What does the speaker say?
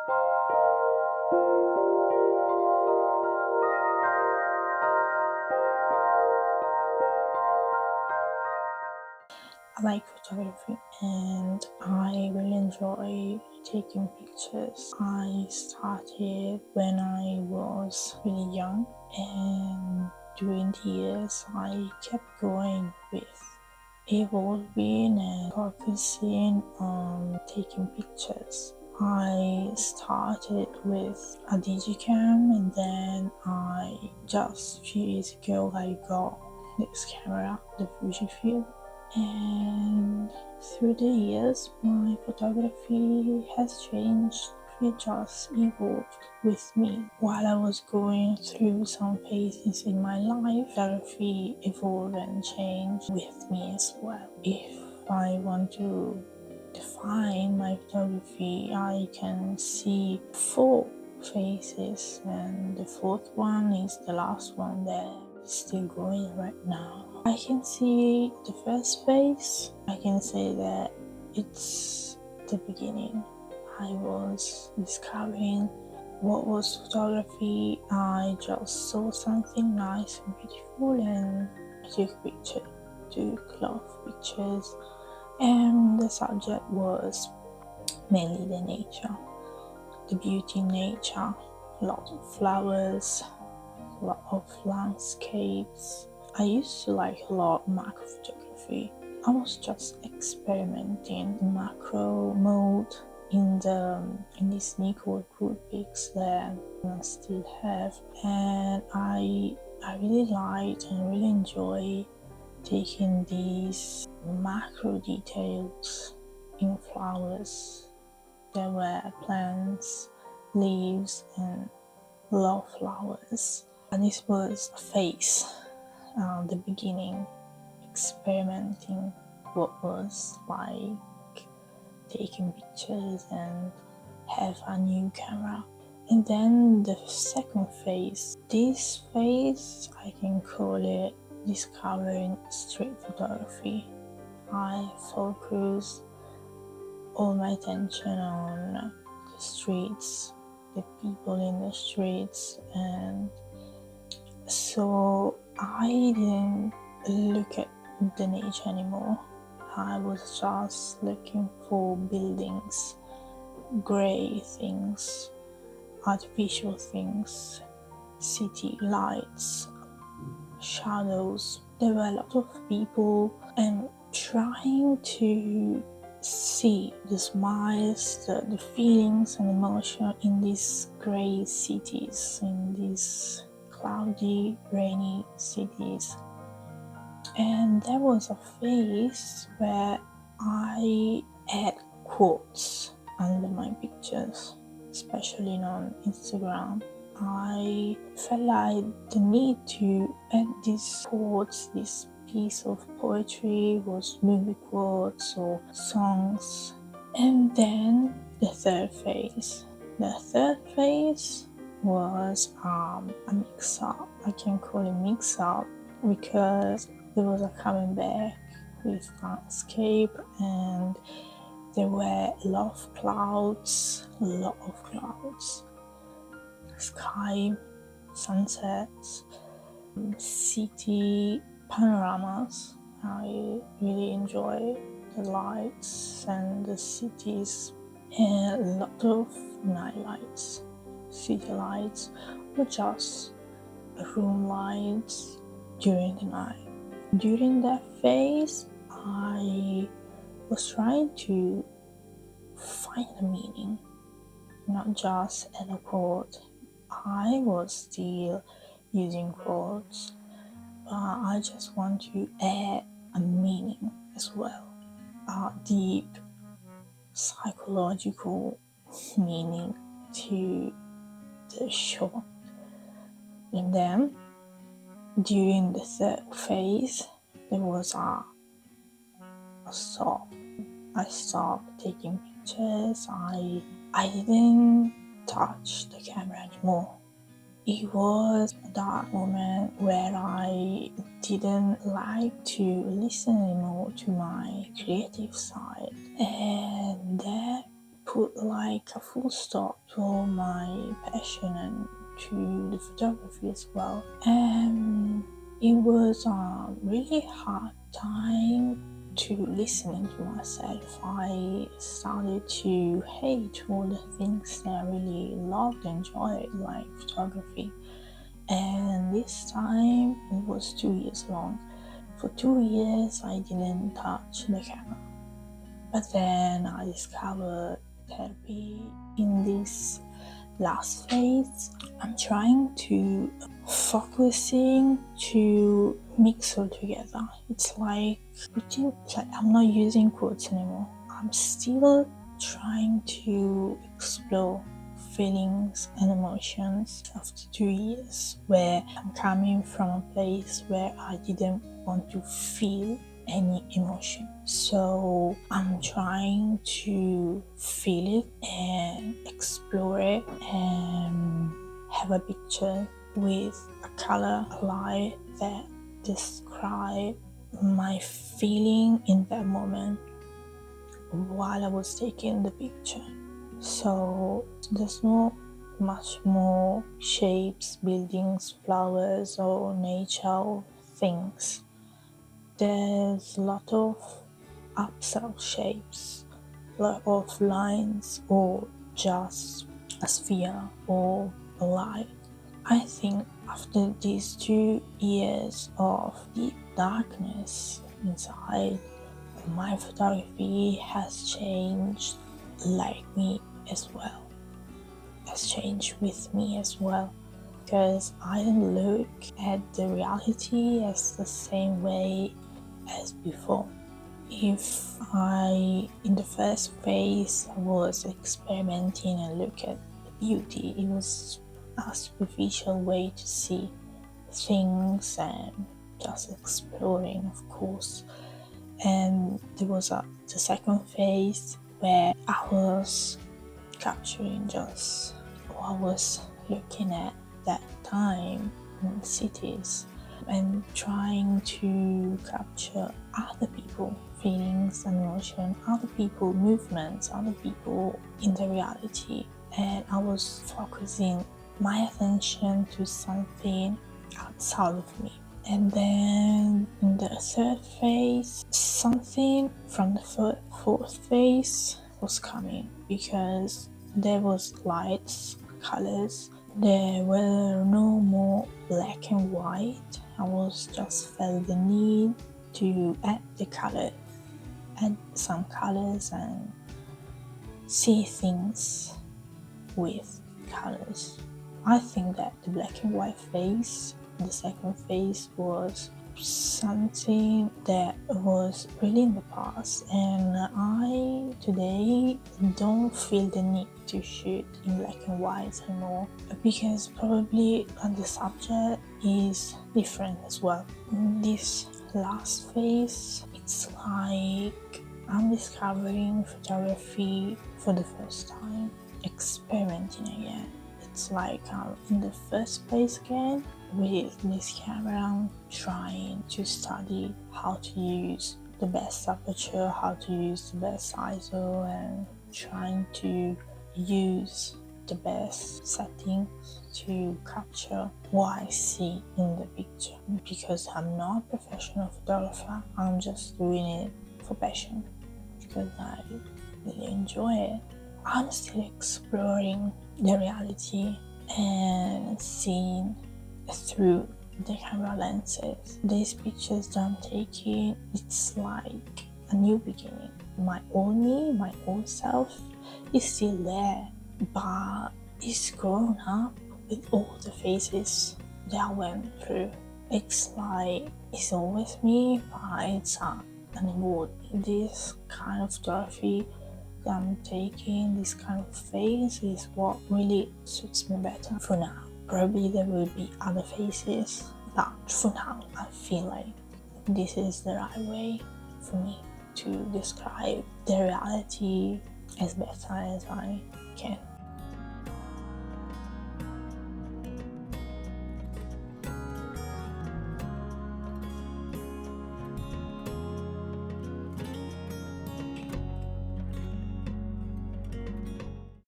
I like photography and I really enjoy taking pictures. I started when I was really young, and during the years I kept going with evolving and focusing on taking pictures. I started with a Digicam, and then just a few years ago I got this camera, the Fujifilm. And through the years, my photography has changed. It just evolved with me. While I was going through some phases in my life, photography evolved and changed with me as well. If I want to define my photography, I can see 4 phases, and the 4th one is the last one that is still going right now. I can see the first phase. I can say that it's the beginning. I was discovering what was photography. I just saw something nice and beautiful and I took a picture. Took a lot of pictures, and the subject was mainly the nature, the beauty in nature, a lot of flowers, a lot of landscapes. I used to like a lot macro photography. I was just experimenting in macro mode in this Nikon Coolpix that I still have, and I really liked and really enjoy taking these macro details in flowers. There were plants, leaves, and a lot of flowers. And this was a phase, the beginning, experimenting what was like taking pictures and have a new camera. And then the second phase, this phase I can call it discovering street photography. I focus all my attention on the streets, the people in the streets, and so I didn't look at the nature anymore. I was just looking for buildings, grey things, artificial things, city lights, shadows. There were a lot of people, and trying to see the smiles, the feelings and emotion in these grey cities, in these cloudy, rainy cities. And there was a phase where I add quotes under my pictures, especially on Instagram. I felt like the need to add these quotes, this piece of poetry was movie quotes or songs. And then the third phase. The third phase was a mix-up. I can call it mix-up because there was a coming back with landscape, and there were a lot of clouds, sky, sunsets, city panoramas. I really enjoy the lights and the cities, and a lot of night lights, city lights, or just room lights during the night. During that phase, I was trying to find a meaning, not just add a quote. I was still using quotes, but I just want to add a meaning as well, a deep psychological meaning to the shot. And then during the third phase, there was a stop. I stopped taking pictures. I didn't touch the camera anymore. It was that moment where I didn't like to listen anymore to my creative side, and that put like a full stop to all my passion and to the photography as well. And it was a really hard time to listening to myself. I started to hate all the things that I really loved and enjoyed, like photography. And this time it was 2 years long. For 2 years I didn't touch the camera. But then I discovered therapy in this last phase. I'm trying to focusing to mix all together. It's like I'm not using quotes anymore. I'm still trying to explore feelings and emotions after 2 years, where I'm coming from a place where I didn't want to feel any emotion. So I'm trying to feel it and explore it and have a picture with a color, a light that describe my feeling in that moment while I was taking the picture. So there's not much more shapes, buildings, flowers or nature things. There's a lot of abstract shapes, a lot of lines or just a sphere or a light. I think after these 2 years of deep darkness inside, my photography has changed like me as well. Has changed with me as well. Because I don't look at the reality as the same way as before. If in the first phase, I was experimenting and look at the beauty, it was a superficial way to see things and just exploring, of course. And there was the second phase where I was capturing just what I was looking at that time in cities and trying to capture other people feelings and emotion, other people movements, other people in the reality. And I was focusing my attention to something outside of me. And then in the third phase, something from the fourth phase was coming, because there was lights, colors. There were no more black and white. I was just felt the need to add the color, add some colors and see things with colors. I think that the black and white phase, the second phase, was something that was really in the past, and I today don't feel the need to shoot in black and white anymore, because probably the subject is different as well. In this last phase, it's like I'm discovering photography for the first time, experimenting again. It's like I'm in the first place again with this camera, trying to study how to use the best aperture, how to use the best ISO, and trying to use the best settings to capture what I see in the picture. Because I'm not a professional photographer, I'm just doing it for passion, because I really enjoy it. I'm still exploring the reality and seeing through the camera lenses. These pictures that I'm taking, it's like a new beginning. My old me, my old self is still there, but it's grown up with all the phases that I went through. It's like it's always me, but it's an evolved. This kind of photography that I'm taking, this kind of phase, is what really suits me better for now. Probably there will be other phases, but for now I feel like this is the right way for me to describe the reality as better as I can.